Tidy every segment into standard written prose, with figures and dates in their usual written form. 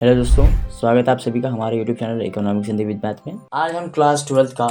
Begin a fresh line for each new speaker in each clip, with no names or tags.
Hello दोस्तों, स्वागत है आप सभी का हमारे YouTube channel economics Hindi with math में। आज हम क्लास 12th का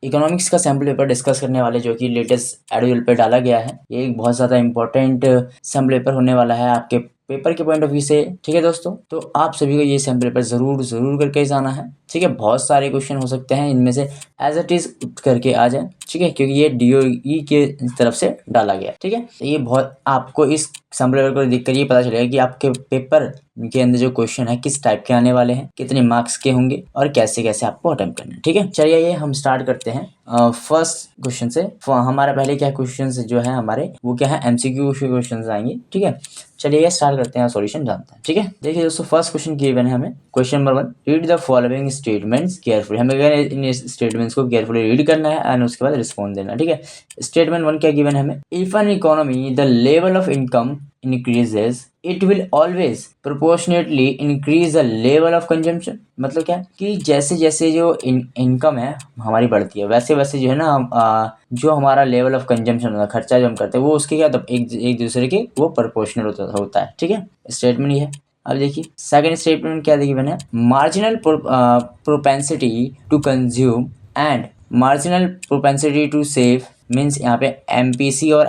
इकोनॉमिक्स का सैम्पल पेपर डिस्कस करने वाले, जो कि लेटेस्ट एडुअल पे डाला गया है। ये एक बहुत ज़्यादा इंपॉर्टेंट सैम्पल पेपर होने वाला है आपके पेपर के पॉइंट ऑफ व्यू से। ठीक है दोस्तों, तो आप सभी को ये सैम्पल पेपर ज़रूर करके जाना है। ठीक है, बहुत सारे क्वेश्चन हो सकते हैं, इनमें से एज इट इज़ करके आ जाए। ठीक है, क्योंकि ये DOE के तरफ से डाला गया। ठीक है, ये बहुत आपको इस सैम्पल पेपर को देख कर ये पता चलेगा कि आपके पेपर के अंदर जो क्वेश्चन है किस टाइप के आने वाले हैं, कितने मार्क्स के होंगे और कैसे कैसे आपको अटेम्प्ट करना है। ठीक है, चलिए ये हम स्टार्ट करते हैं फर्स्ट क्वेश्चन से। हमारा पहले क्या क्वेश्चन जो है हमारे, वो क्या है, MCQ क्वेश्चन आएंगे। ठीक है, चलिए ये स्टार्ट करते हैं, सॉल्यूशन जानते हैं। ठीक है, देखिए दोस्तों, फर्स्ट क्वेश्चन गिवन है हमें। Question number 1, read the following statements carefully. हमें इन स्टेटमेंट्स को केयरफुली रीड करना है एंड उसके बाद रिस्पॉन्ड देना। ठीक है, स्टेटमेंट 1 क्या गिवन है हमें, if an economy the level of income increases it will always proportionately increase the level of consumption। मतलब क्या कि जैसे जैसे जो इनकम है हमारी बढ़ती है, वैसे वैसे जो है ना जो हमारा लेवल ऑफ कंजम्पशन होता है, खर्चा जो हम करते हैं, वो उसके क्या एक दूसरे के वो प्रोपोर्शनल होता है। ठीक है, स्टेटमेंट ये है। अब देखिए सेकंड स्टेटमेंट क्या देखिए मैंने, marginal propensity to consume and marginal propensity to save means यहाँ पे MPC और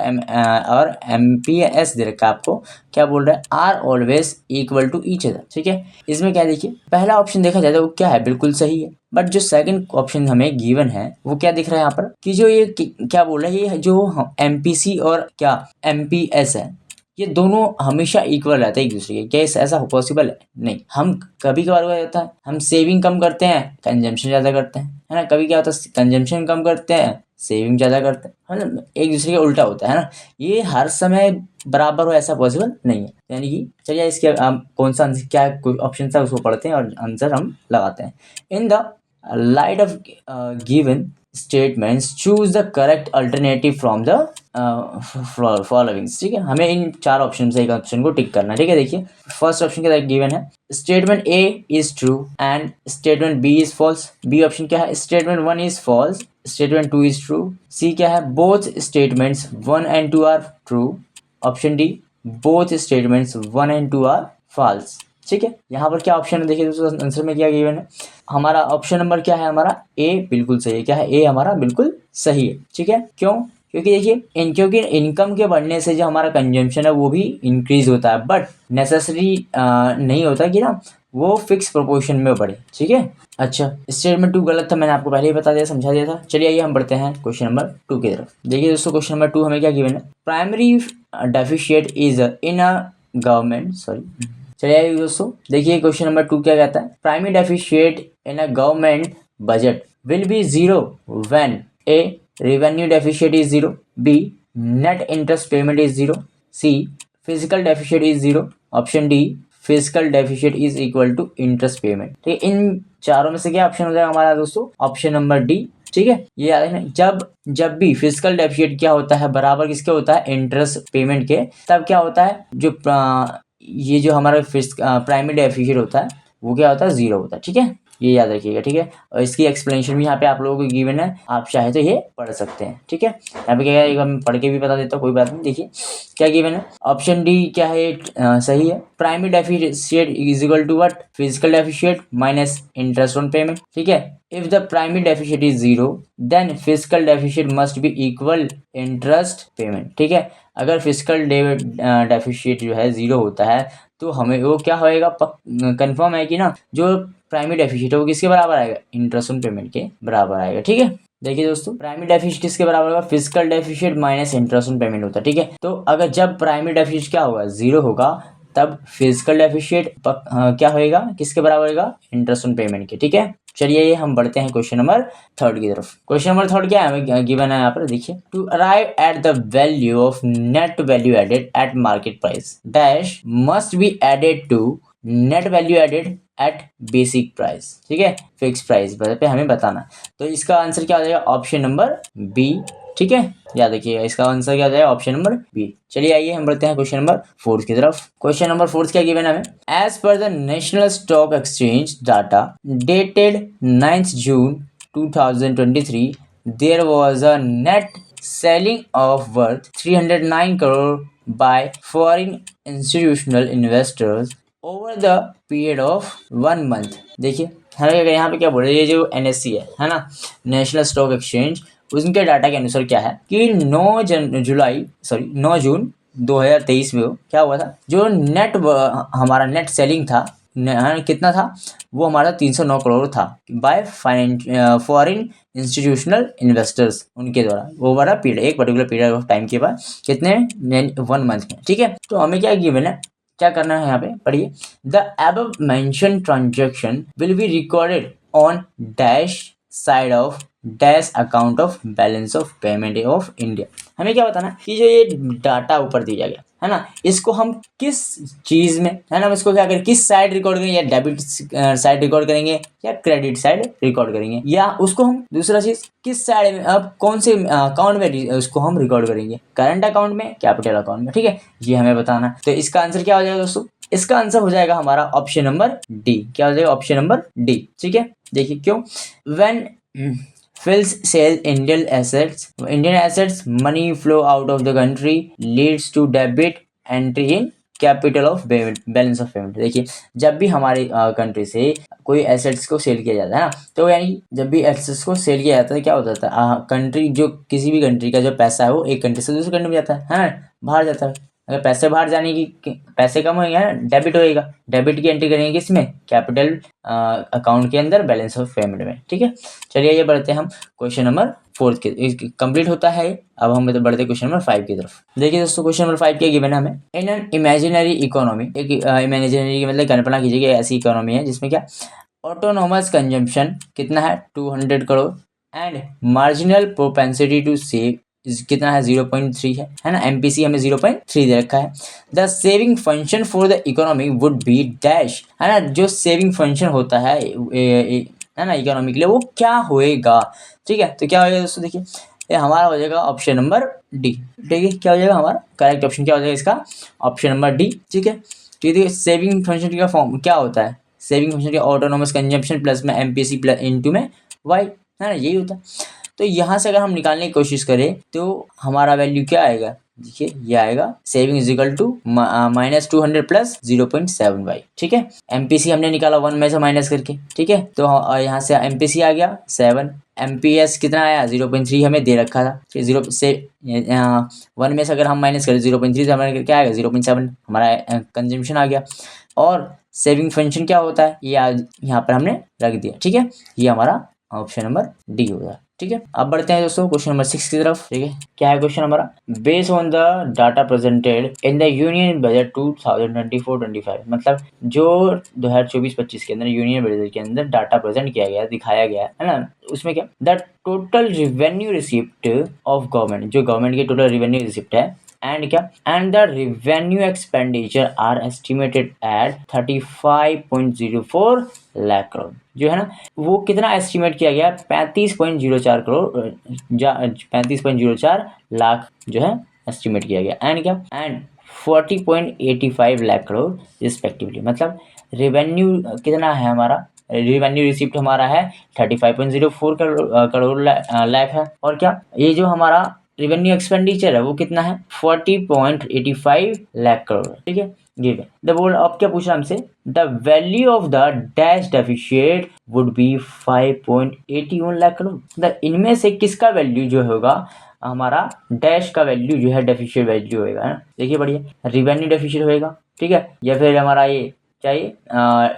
MPS दे रखा है आपको। क्या बोल रहा है, are always equal to each other. ठीक है, इसमें क्या देखिए, पहला ऑप्शन देखा जाए तो वो क्या है, बिल्कुल सही है। बट जो सेकंड ऑप्शन हमें गिवन है वो क्या दिख रहा है यहाँ पर, कि जो ये क्या बोल रहा है, ये जो MPC और क्या MPS है, ये दोनों हमेशा इक्वल रहते हैं एक दूसरे के। क्या ऐसा पॉसिबल है? नहीं। हम कभी कभार क्या होता है, हम सेविंग कम करते हैं, कंजम्पशन ज़्यादा करते हैं, है ना। कभी क्या होता है, कंजम्पशन कम करते हैं, सेविंग ज़्यादा करते हैं, है ना। एक दूसरे के उल्टा होता है ना। ये हर समय बराबर हो ऐसा पॉसिबल नहीं है। यानी कि चलिए इसके कौन सा आंसर, क्या ऑप्शन था उसको पढ़ते हैं और आंसर हम लगाते हैं। In the light of given statements choose the correct alternative from the following। ठीक है, हमें इन चार ऑप्शन से एक ऑप्शन को टिक करना है। ठीक है, देखिए फर्स्ट ऑप्शन क्या गिवन है, statement A is true and statement B is false. B option क्या है, statement 1 is false, statement 2 is true. C क्या है, both statements 1 and 2 are true. Option D, both statements 1 and 2 are false. ठीक है, यहाँ पर क्या ऑप्शन है देखिए दोस्तों, आंसर में क्या गिवन है, हमारा ऑप्शन नंबर क्या है, हमारा ए बिल्कुल सही है। क्या है, ए हमारा बिल्कुल सही है। ठीक है, क्यों, क्योंकि देखिए क्योंकि इनकम के बढ़ने से जो हमारा कंजम्पशन है वो भी इंक्रीज होता है, बट नेसेसरी नहीं होता कि ना वो फिक्स प्रोपोर्शन में बढ़े। ठीक है, अच्छा स्टेटमेंट 2 गलत था, मैंने आपको पहले ही बता दिया, समझा दिया था। चलिए आइए हम बढ़ते हैं क्वेश्चन नंबर 2 की तरफ। देखिए दोस्तों, क्वेश्चन नंबर 2 हमें क्या गिवन है, primary deficit is in a government, sorry. चलिए दोस्तों, देखिए क्वेश्चन नंबर 2 क्या कहता है, primary deficit in a government budget will be zero when a revenue deficit is zero, b net interest payment is zero, c physical deficit is zero, option d physical deficit is equal to interest payment. ठीक है, इन चारों में से क्या option हो जाएगा हमारा दोस्तों, ऑप्शन नंबर डी। ठीक है, ये याद है ना, जब भी फिजिकल डेफिशिएट क्या होता है, बराबर किसके होता है, इंटरेस्ट पेमेंट के, तब क्या होता है, जो ये जो हमारा प्राइमरी डेफिशिएट होता है वो क्या होता है, जीरो होता है। ठीक है, ये याद रखिएगा। ठीक है, और इसकी एक्सप्लेनेशन भी यहाँ पे आप लोगों को गिवन है, आप चाहे तो ये पढ़ सकते हैं। ठीक है, यहाँ पे क्या है, हम पढ़ के भी बता देता हूँ, कोई बात नहीं। देखिए क्या गिवन है, ऑप्शन डी क्या है, सही है। Primary deficit is equal to what, physical deficit minus interest on payment. ठीक है, if the primary deficit is zero then physical deficit must be equal interest payment. ठीक है, अगर फिजिकल डेफिशिएट जो है जीरो होता है तो हमें वो क्या होएगा, कंफर्म है कि ना जो प्राइमरी डेफिशिएट है वो किसके बराबर आएगा, इंटरेस्ट ऑन पेमेंट के बराबर आएगा। ठीक है, देखिए दोस्तों, प्राइमरी डेफिशिएट किसके बराबर होगा, physical deficit minus interest on payment होता है। ठीक है, तो अगर जब प्राइमरी डेफिशिएट क्या होगा, जीरो होगा, तब फिजिकल डेफिशिएट क्या होएगा, किसके बराबर होगा, इंटरेस्ट ऑन पेमेंट के। ठीक है, चलिए ये हम बढ़ते हैं क्वेश्चन नंबर 3 की तरफ। क्वेश्चन नंबर 3 क्या है, हमें गिवन है यहाँ पर, देखिए to arrive at the value of net value added at market price dash must be added to net value added at basic price. ठीक है, फिक्स प्राइस पे हमें बताना, तो इसका आंसर क्या हो जाएगा, ऑप्शन नंबर बी। ठीक है, याद रखिएगा, इसका आंसर क्या हो जाएगा, ऑप्शन नंबर बी। चलिए आइए हम बढ़ते हैं क्वेश्चन नंबर 4 की तरफ। क्वेश्चन नंबर 4 क्या गिवन है हमें, as per the national stock exchange data dated 9th June 2023 there was a net selling of worth 309 crore by foreign institutional investors over the period of 1 month. देखिए हमें यहाँ पे क्या बोल रहे हैं, ये जो NSE है ना, नेशनल स्टॉक एक्सचेंज, उनके डाटा के अनुसार क्या है कि 9 जून 2023 में क्या हुआ था, जो हमारा नेट सेलिंग था कितना था, वो हमारा 309 करोड़ था बाय फॉरेन इंस्टीट्यूशनल इन्वेस्टर्स, उनके द्वारा वो बड़ा पीरियड, एक पर्टिकुलर पीरियड ऑफ टाइम के बाद कितने 1 मंथ में। ठीक है, तो हमें क्या गिवन है, क्या करना है यहाँ पे पढ़िए, the above mention transaction will be recorded on dash side of dash account of balance of payment of India. हमें क्या बताना है कि जो ये डाटा ऊपर दिया गया है ना, इसको हम किस चीज में है ना, इसको क्या करें, किस साइड रिकॉर्ड करेंगे, या डेबिट साइड रिकॉर्ड करेंगे या क्रेडिट साइड रिकॉर्ड करेंगे, या उसको हम दूसरा चीज किस साइड में, अब कौन से अकाउंट में उसको हम रिकॉर्ड करेंगे, करंट अकाउंट में, कैपिटल अकाउंट में। ठीक है, ये हमें बताना है। तो इसका आंसर क्या हो जाएगा दोस्तों, इसका आंसर हो जाएगा हमारा ऑप्शन नंबर डी। क्या हो जाएगा, ऑप्शन नंबर डी। ठीक है, देखिए क्यों, when Fills sell Indian assets, money flow out of the country leads to debit entry in capital of balance of payment. देखिए जब भी हमारे कंट्री से कोई एसेट्स को सेल किया जाता है ना, तो यानी जब भी एसेट्स को सेल किया जाता है क्या होता था, कंट्री जो किसी भी कंट्री का जो पैसा है वो एक कंट्री से दूसरी कंट्री में जाता है ना, बाहर जाता है। अगर पैसे बाहर जाने की, पैसे कम होंगे ना, डेबिट होएगा, डेबिट की एंट्री करेंगे किसमें, कैपिटल अकाउंट के अंदर बैलेंस ऑफ पेमेंट में। ठीक है, चलिए ये बढ़ते हैं हम क्वेश्चन नंबर 4 के, कंप्लीट होता है। अब हम बढ़ते हैं क्वेश्चन नंबर 5 की तरफ। देखिए दोस्तों क्वेश्चन नंबर 5 क्या गिवन है हमें, इन एन इमेजिनरी इकोनॉमी, एक इमेजिनरी मतलब कल्पना कीजिए ऐसी इकोनॉमी है जिसमें क्या ऑटोनोमस कंजम्पशन कितना है 200 crore and marginal propensity to save कितना है 0.3 है ना, MPC हमें 0.3 दे रखा है। The saving function for the economy would be dash, है ना, जो सेविंग फंक्शन होता है ना इकोनॉमी के लिए वो क्या होएगा। ठीक है, तो क्या होएगा दोस्तों, देखिए ये हमारा हो जाएगा ऑप्शन नंबर डी। ठीक है, क्या हो जाएगा हमारा करेक्ट ऑप्शन, क्या हो जाएगा इसका ऑप्शन नंबर डी। ठीक है, ठीक है, सेविंग फंक्शन का फॉर्म क्या होता है, सेविंग फंक्शन का ऑटोनोमस कंजम्पशन प्लस में MPC प्लस इंटू में वाई, है ना, यही होता है। तो यहाँ से अगर हम निकालने की कोशिश करें तो हमारा वैल्यू क्या आएगा, देखिए ये आएगा saving is equal to -200 plus 0.7y। ठीक है, MPC हमने निकाला 1 में से माइनस करके। ठीक है, तो यहाँ से MPC आ गया 7, MPS कितना आया 0.3 हमें दे रखा था, 0 से 1 में से अगर हम माइनस करें 0.3 से हमारे क्या आएगा 0.7 हमारा कंजम्पशन आ गया। और सेविंग फंक्शन क्या होता है ये यहाँ पर हमने रख दिया। ठीक है, ये हमारा ऑप्शन नंबर डी होगा। ठीक है, अब बढ़ते हैं दोस्तों क्वेश्चन नंबर 6 की तरफ। ठीक है, क्या है क्वेश्चन हमारा, based on the data presented in the union budget 2024-25, मतलब जो 2024-25 के अंदर यूनियन बजट के अंदर डाटा प्रेजेंट किया गया, दिखाया गया है ना, उसमें क्या the total revenue receipt of government, जो गवर्नमेंट की टोटल रिवेन्यू रिसिप्ट है एंड क्या and the revenue expenditure are estimated at 35.04 lakh crore, जो है ना वो कितना एस्टिमेट किया गया 35.04 करोड़ 35.04 लाख जो है एस्टिमेट किया गया एंड क्या एंड 40.85 लाख करोड़ रिस्पेक्टिवली। मतलब रेवेन्यू कितना है हमारा, रिवेन्यू रिसिप्ट हमारा है 35.04 करोड़ लाख है, और क्या ये जो हमारा रेवेन्यू एक्सपेंडिचर है वो कितना है 40.85 लाख करोड़। ठीक है, गिवन द बोर्ड अब क्या पूछा हमसे, the value of the dash deficit would be 5.81 lakh crore. मतलब इनमें से किसका वैल्यू जो होगा हमारा डैश का वैल्यू जो है डेफिशिएट वैल्यू होएगा, है देखिए बढ़िया रिवेन्यू डेफिशिएट होएगा। ठीक है, या फिर हमारा ये चाहिए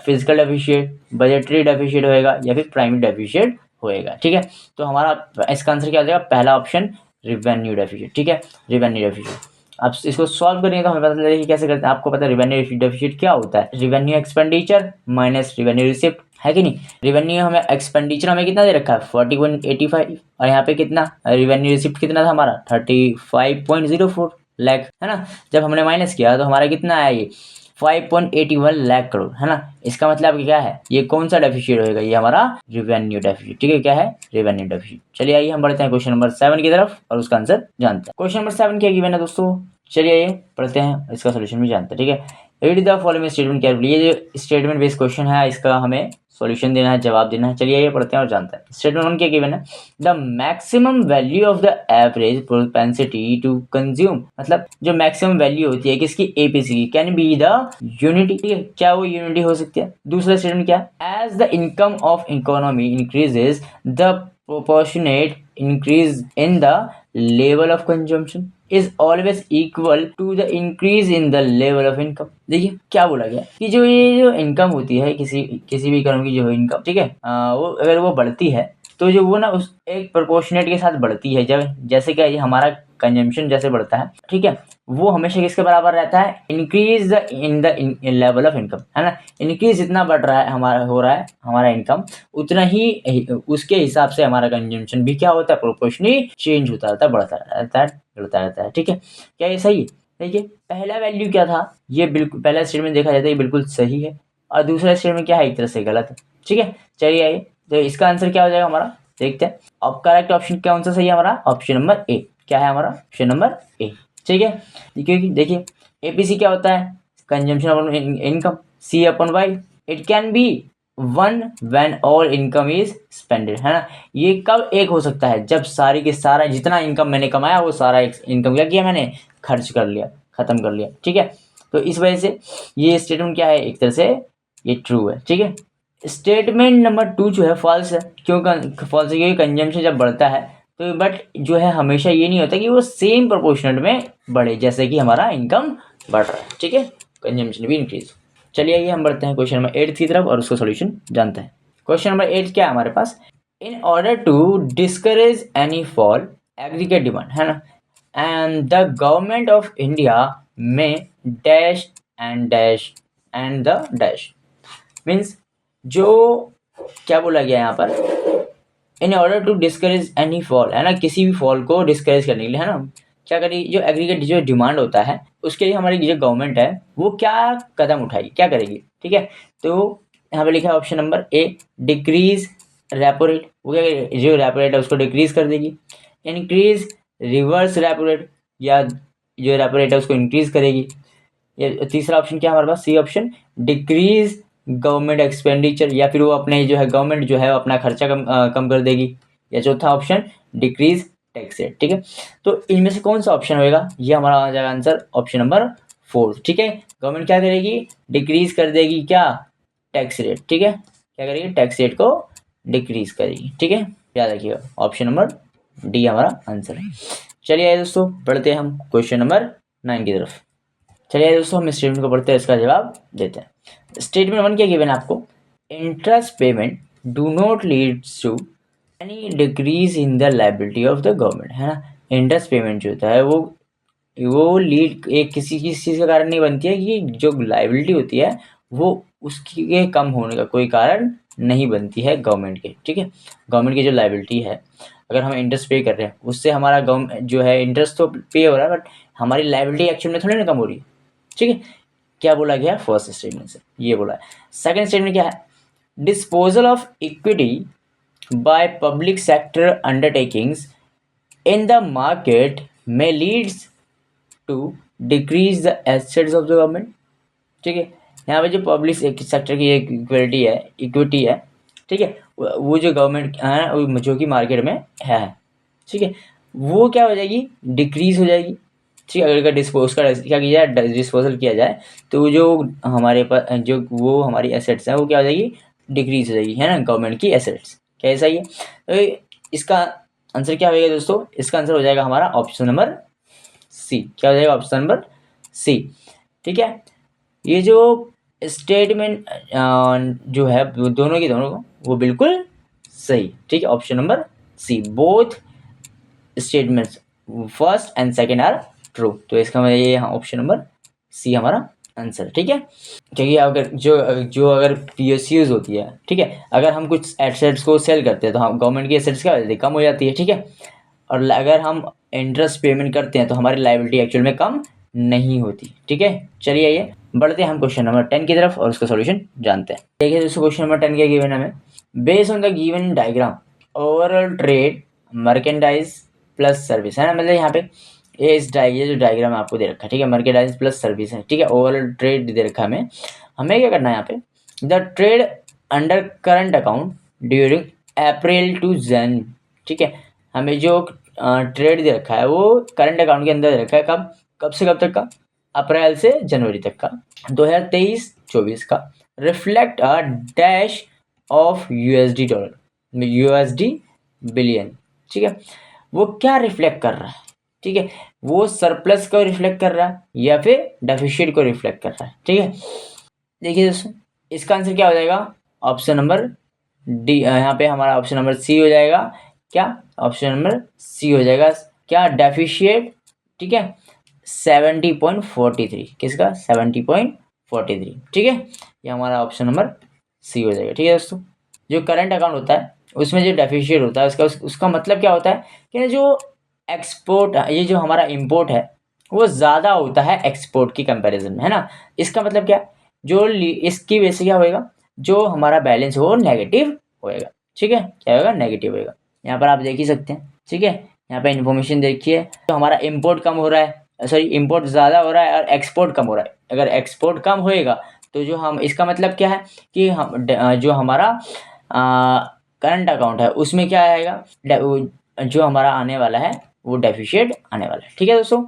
फिजिकल डेफिशिएट, बजटरी डेफिशिएट होएगा, या फिर प्राइमरी डेफिशिएट होएगा। ठीक है, तो हमारा इसका आंसर क्या हो जाएगा, पहला ऑप्शन रिवेन्यू डेफिशिएट। ठीक है, रिवेन्यू डेफिशिएट। अब इसको सॉल्व करेंगे तो हमें पता चलेगा कि कैसे करते हैं। आपको पता है रिवेन्यू डेफिशिएट क्या होता है, revenue expenditure minus revenue receipt, है कि नहीं। रिवेन्यू हमें एक्सपेंडिचर हमें कितना दे रखा है 40.85, और यहाँ पे कितना रिवेन्यू रिसिप्ट कितना था हमारा 35.04 लाख, है ना। जब हमने माइनस किया तो हमारा कितना आया ये 5.81 लाख करोड़, है ना। इसका मतलब क्या है, ये कौन सा डेफिशिएट होएगा, ये हमारा रिवेन्यू डेफिशिएट। ठीक है, क्या है रिवेन्यू डेफिशिएट। चलिए आइए हम बढ़ते हैं क्वेश्चन नंबर 7 की तरफ और उसका आंसर जानते हैं। क्वेश्चन नंबर 7 क्या गिवन है दोस्तों, चलिए आइए पढ़ते हैं, इसका सोल्यूशन भी जानते हैं। ठीक है, read the following statement carefully. ये जो स्टेटमेंट बेस्ड क्वेश्चन है इसका हमें सॉल्यूशन देना है, जवाब देना है। चलिए ये पढ़ते हैं और जानते हैं। स्टेटमेंट 1 क्या गिवन है, the maximum value of the average propensity to consume, मतलब जो मैक्सिमम वैल्यू होती है किसकी, एपीसी की, कैन बी द यूनिटी। ठीक है, क्या वो यूनिटी हो सकती है। दूसरा स्टेटमेंट क्या है, as the income of economy increases the proportionate increase in the level of consumption is always equal to the increase in the level of income. देखिए क्या बोला गया कि जो ये जो इनकम होती है किसी भी इकोनॉमी की जो इनकम, ठीक है, वो अगर वो बढ़ती है तो जो वो ना उस एक प्रोपोर्शनेट के साथ बढ़ती है। जब जैसे कि ये हमारा कंजम्पशन जैसे बढ़ता है, ठीक है, वो हमेशा किसके बराबर रहता है, increase in the level of income, है ना। इंक्रीज जितना बढ़ रहा है हमारा, हो रहा है हमारा इनकम, उतना ही उसके हिसाब से हमारा कंजम्पशन भी क्या होता है, प्रोपोर्शनली चेंज होता रहता है, बढ़ता रहता है, बढ़ता रहता है। ठीक है, क्या ये सही है। देखिए पहला वैल्यू क्या था, ये बिल्कुल पहला स्टेटमेंट देखा जाता है ये बिल्कुल सही है, और दूसरा स्टेटमेंट क्या है, एक तरह से गलत है। ठीक है, चलिए आइए तो इसका आंसर क्या हो जाएगा हमारा, देखते हैं। अब करेक्ट ऑप्शन कौन सा सही है हमारा, ऑप्शन नंबर ए। क्या है हमारा, ऑप्शन नंबर ए। ठीक है, क्योंकि देखिए एपीसी क्या होता है, consumption upon income, c upon y. It can be one when all income is spended, है ना। ये कब एक हो सकता है, जब सारी के सारा जितना इनकम मैंने कमाया वो सारा इनकम क्या किया मैंने, खर्च कर लिया, खत्म कर लिया। ठीक है, तो इस वजह से ये स्टेटमेंट क्या है, एक तरह से ये ट्रू है। ठीक है, स्टेटमेंट नंबर 2 जो है फॉल्स है। क्यों फॉल्स है, क्योंकि कंजम्पशन जब बढ़ता है तो बट जो है हमेशा ये नहीं होता कि वो सेम प्रोपोर्शनल में बढ़े जैसे कि हमारा इनकम बढ़ रहा है। ठीक है, कंजम्पशन भी इंक्रीज। चलिए आइए हम बढ़ते हैं क्वेश्चन नंबर 8 की तरफ और उसका सॉल्यूशन जानते हैं। क्वेश्चन नंबर 8 क्या है हमारे पास, in order to discourage any fall aggregate demand, है ना, and the government of India में dash and dash and the dash, means जो क्या बोला गया यहाँ पर, in order to discourage any fall, है ना, किसी भी फॉल को डिस्करेज करने के लिए, है ना, क्या करेगी, जो एग्रीगेट जो डिमांड होता है उसके लिए हमारी जो गवर्नमेंट है वो क्या कदम उठाएगी, क्या करेगी। ठीक है, तो यहाँ पे लिखा है option number A, decrease repo rate. वो क्या करेगी, जो रेपो रेट है उसको डिक्रीज कर देगी। इंक्रीज रिवर्स रेपो रेट, या जो रेपो रेट है उसको इंक्रीज करेगी। या तीसरा ऑप्शन क्या है हमारे पास, C option, decrease government expenditure, या फिर वो अपने जो है गवर्नमेंट जो है अपना खर्चा कम कर देगी। या चौथा ऑप्शन, डिक्रीज टैक्स रेट। ठीक है, तो इनमें से कौन सा ऑप्शन होएगा, ये हमारा आ जाएगा आंसर ऑप्शन नंबर 4। ठीक है, गवर्नमेंट क्या करेगी, डिक्रीज कर देगी क्या, टैक्स रेट। ठीक है, क्या करेगी, टैक्स रेट को डिक्रीज करेगी। ठीक है, याद रखिएगा ऑप्शन नंबर डी हमारा आंसर है। चलिए दोस्तों बढ़ते हैं हम क्वेश्चन नंबर 9 की तरफ। चलिए दोस्तों हम स्टेटमेंट को पढ़ते हैं, इसका जवाब देते हैं। स्टेटमेंट 1 क्या गिवन है आपको, interest payment do not lead to any decrease in the liability of the government, है ना। इंटरेस्ट पेमेंट जो होता है वो लीड एक किसी चीज़ का कारण नहीं बनती है, कि जो लायबिलिटी होती है वो उसके कम होने का कोई कारण नहीं बनती है गवर्नमेंट के। ठीक है, गवर्नमेंट की जो लायबिलिटी है, अगर हम इंटरेस्ट पे कर रहे हैं उससे हमारा गवर्नमेंट जो है इंटरेस्ट तो पे हो रहा है, बट हमारी लायबिलिटी एक्चुअल में थोड़ी ना कम हो रही है। ठीक है, क्या बोला गया फर्स्ट स्टेटमेंट से, ये बोला है। सेकंड स्टेटमेंट क्या है, disposal of equity by public sector undertakings in the market में leads to decrease the assets of the government. ठीक है, यहाँ पे जो पब्लिक सेक्टर की इक्विटी है, ठीक है, वो जो गवर्नमेंट है जो कि मार्केट में है, ठीक है, वो क्या हो जाएगी, डिक्रीज हो जाएगी। ठीक है, अगर डिस्पोज का क्या किया जाए, डिस्पोजल किया जाए तो जो हमारे पास जो वो हमारी एसेट्स हैं वो क्या हो जाएगी, डिक्रीज हो जाएगी, है ना, गवर्नमेंट की एसेट्स। क्या ऐसा ही है, तो इसका आंसर क्या होगा दोस्तों, इसका आंसर हो जाएगा हमारा ऑप्शन नंबर सी। क्या हो जाएगा, ऑप्शन नंबर सी। ठीक है, ये जो स्टेटमेंट जो है दोनों की दोनों वो बिल्कुल सही। ठीक है, option number c, both statements first and second are true. तो इसका मतलब ये ऑप्शन नंबर सी हमारा आंसर। ठीक है, क्योंकि अगर जो अगर पीएसयूज होती है, ठीक है, अगर हम कुछ एसेट्स को सेल करते हैं तो हम गवर्नमेंट की एसेट्स क्या हो जाती है, कम हो जाती है। ठीक है, और अगर हम इंटरेस्ट पेमेंट करते हैं तो हमारी लायबिलिटी एक्चुअल में कम नहीं होती। ठीक है, चलिए आइए बढ़ते हैं हम क्वेश्चन नंबर 10 की तरफ और उसका सॉल्यूशन जानते हैं। देखिए दोस्तों क्वेश्चन नंबर 10 क्या गिवन है हमें, based on the given diagram overall trade merchandise plus service, है ना, मतलब यहाँ पे ये जो डायग्राम आपको दे रखा है, ठीक है, मर्केंटाइल्स प्लस सर्विस है, ठीक है, ओवरऑल ट्रेड दे रखा है हमें क्या करना है यहाँ पे, the trade under current account during April to Jan, ठीक है, हमें जो ट्रेड दे रखा है वो करंट अकाउंट के अंदर दे रखा है, कब कब से कब तक का, अप्रैल से जनवरी तक का 2023-24 का, reflect a dash of USD dollar, USD billion, ठीक है, वो क्या रिफ्लेक्ट कर रहा है, ठीक है, वो सरप्लस को रिफ्लेक्ट कर रहा है या फिर डेफिशिएट को रिफ्लेक्ट कर रहा है, ठीक है। देखिए दोस्तों, इसका आंसर क्या हो जाएगा, ऑप्शन नंबर डी, यहाँ पे हमारा ऑप्शन नंबर सी हो जाएगा, क्या ऑप्शन नंबर सी हो जाएगा, क्या डेफिशिएट, ठीक है, 70.43, किसका 70.43, ठीक है, ये हमारा ऑप्शन नंबर सी हो जाएगा, ठीक है दोस्तों। जो करंट अकाउंट होता है उसमें जो डेफिशिएट होता है उसका मतलब क्या होता है कि जो एक्सपोर्ट, ये जो हमारा इंपोर्ट है वो ज़्यादा होता है एक्सपोर्ट की कंपैरिजन में, है ना। इसका मतलब क्या, जो इसकी वजह से क्या होएगा, जो हमारा बैलेंस हो नेगेटिव होएगा, ठीक है, क्या होगा, नेगेटिव होएगा। यहाँ पर आप देख ही सकते हैं, ठीक है, यहाँ पे इन्फॉर्मेशन देखिए, तो हमारा इम्पोर्ट कम हो रहा है, सॉरी इम्पोर्ट ज़्यादा हो रहा है और एक्सपोर्ट कम हो रहा है। अगर एक्सपोर्ट कम होएगा तो जो हम, इसका मतलब क्या है कि हम जो हमारा करंट अकाउंट है उसमें क्या आएगा, जो हमारा आने वाला है वो डेफिशिएट आने वाला है, ठीक है दोस्तों।